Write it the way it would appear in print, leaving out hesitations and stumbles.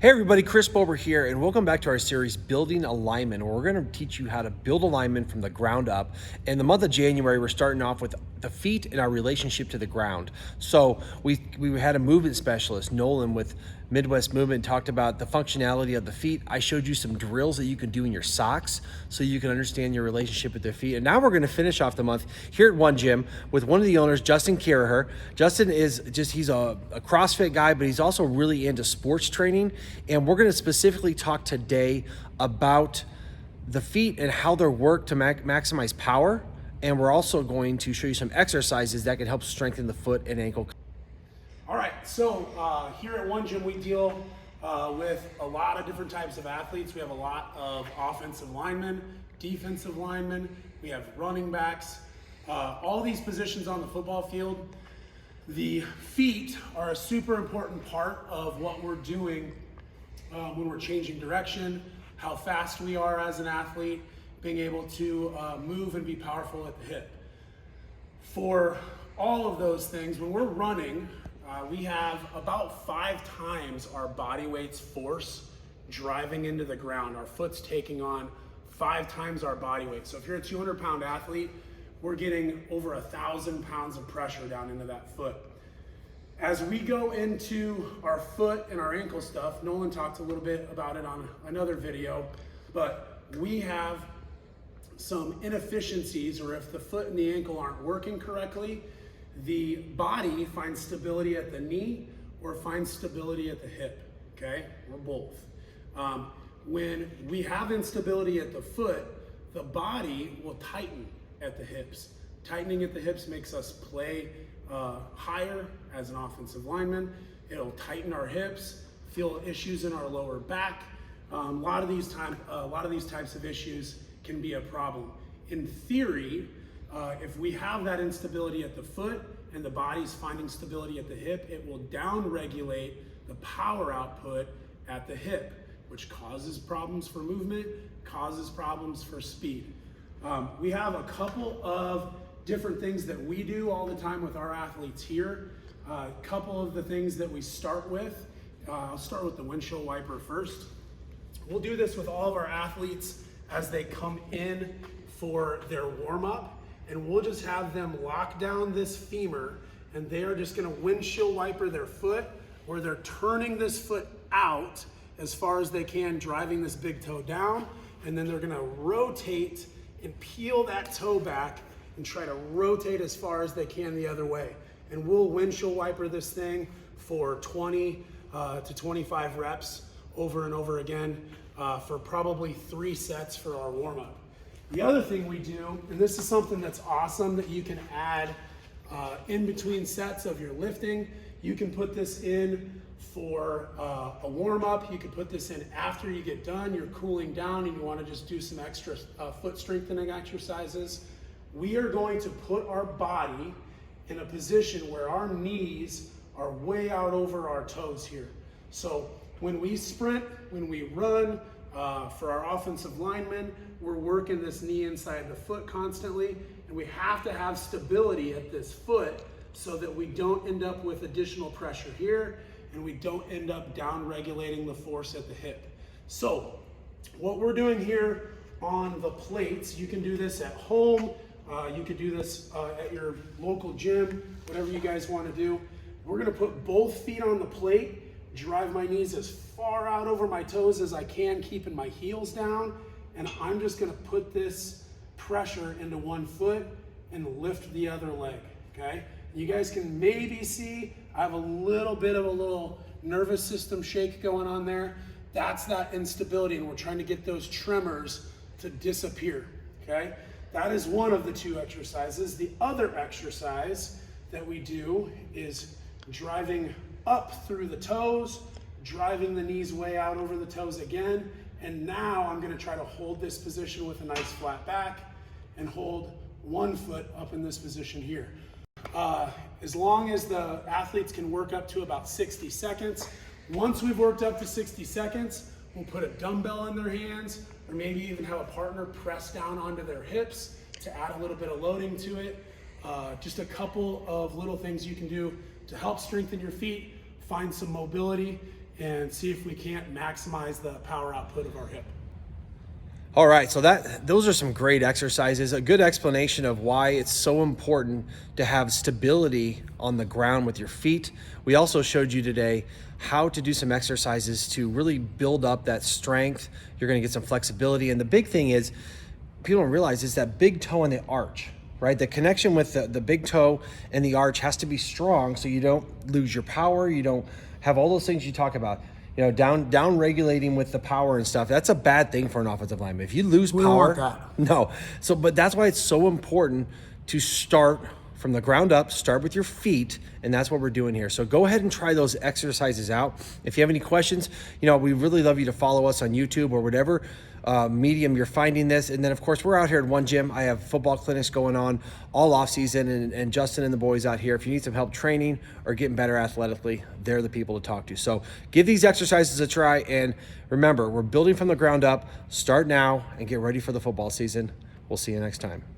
Hey everybody, Chris Bober here, and welcome back to our series, Building a Lineman, where we're going to teach you how to build a lineman from the ground up. In the month of January, we're starting off with the feet and our relationship to the ground. So we had a movement specialist, Nolan, with Midwest Movement, talked about the functionality of the feet. I showed you some drills that you can do in your socks so you can understand your relationship with their feet. And now we're going to finish off the month here at One Gym with one of the owners, Justin Carraher. Justin is he's a CrossFit guy, but he's also really into sports training. And we're going to specifically talk today about the feet and how they're worked to maximize power. And we're also going to show you some exercises that can help strengthen the foot and ankle. All right, so here at One Gym, we deal with a lot of different types of athletes. We have a lot of offensive linemen, defensive linemen, we have running backs, all these positions on the football field. The feet are a super important part of what we're doing when we're changing direction, how fast we are as an athlete, being able to move and be powerful at the hip. For all of those things, when we're running, we have about 5 times our body weight's force driving into the ground. Our foot's taking on 5 times our body weight. So if you're a 200-pound athlete, we're getting over 1,000 pounds of pressure down into that foot. As we go into our foot and our ankle stuff, Nolan talked a little bit about it on another video, but we have some inefficiencies, or if the foot and the ankle aren't working correctly, the body finds stability at the knee or finds stability at the hip, okay? Or both. When we have instability at the foot, the body will tighten at the hips. Tightening at the hips makes us play higher as an offensive lineman. It'll tighten our hips, feel issues in our lower back. A lot of these types of issues can be a problem. In theory, if we have that instability at the foot and the body's finding stability at the hip, it will down-regulate the power output at the hip, which causes problems for movement, causes problems for speed. We have a couple of different things that we do all the time with our athletes here. A couple of the things that we start with, I'll start with the windshield wiper first. We'll do this with all of our athletes as they come in for their warm-up, and we'll just have them lock down this femur, and they are just gonna windshield wiper their foot, where they're turning this foot out as far as they can, driving this big toe down, and then they're gonna rotate and peel that toe back and try to rotate as far as they can the other way. And we'll windshield wiper this thing for 20 to 25 reps over and over again for probably 3 sets for our warm-up. The other thing we do, and this is something that's awesome that you can add in between sets of your lifting, you can put this in for a warm-up, you can put this in after you get done, you're cooling down and you wanna just do some extra foot strengthening exercises. We are going to put our body in a position where our knees are way out over our toes here. So when we sprint, when we run, for our offensive linemen, we're working this knee inside the foot constantly, and we have to have stability at this foot so that we don't end up with additional pressure here, and we don't end up down-regulating the force at the hip. So what we're doing here on the plates, you can do this at home, you could do this at your local gym, whatever you guys want to do. We're going to put both feet on the plate, drive my knees as far out over my toes as I can, keeping my heels down, and I'm just going to put this pressure into one foot and lift the other leg, okay? You guys can maybe see I have a little bit of a little nervous system shake going on there. That's that instability, and we're trying to get those tremors to disappear, okay? That is one of the 2 exercises. The other exercise that we do is driving up through the toes, driving the knees way out over the toes again, and now I'm gonna try to hold this position with a nice flat back and hold one foot up in this position here. As long as the athletes can work up to about 60 seconds. Once we've worked up to 60 seconds, we'll put a dumbbell in their hands, or maybe even have a partner press down onto their hips to add a little bit of loading to it. Just a couple of little things you can do to help strengthen your feet, find some mobility, and see if we can't maximize the power output of our hip. All right, so those are some great exercises, a good explanation of why it's so important to have stability on the ground with your feet. We also showed you today how to do some exercises to really build up that strength. You're gonna get some flexibility. And the big thing is, people don't realize, is that big toe and the arch, right? The connection with the big toe and the arch has to be strong so you don't lose your power, you don't have all those things you talk about. You know, down regulating with the power and stuff. That's a bad thing for an offensive lineman. If you lose We don't power, want that. no. So, but that's why it's so important to start from the ground up, start with your feet, and that's what we're doing here. So go ahead and try those exercises out. If you have any questions, you know, we really love you to follow us on YouTube or whatever medium you're finding this. And then of course, we're out here at One Gym. I have football clinics going on all off season, and Justin and the boys out here, if you need some help training or getting better athletically, they're the people to talk to. So give these exercises a try. And remember, we're building from the ground up. Start now and get ready for the football season. We'll see you next time.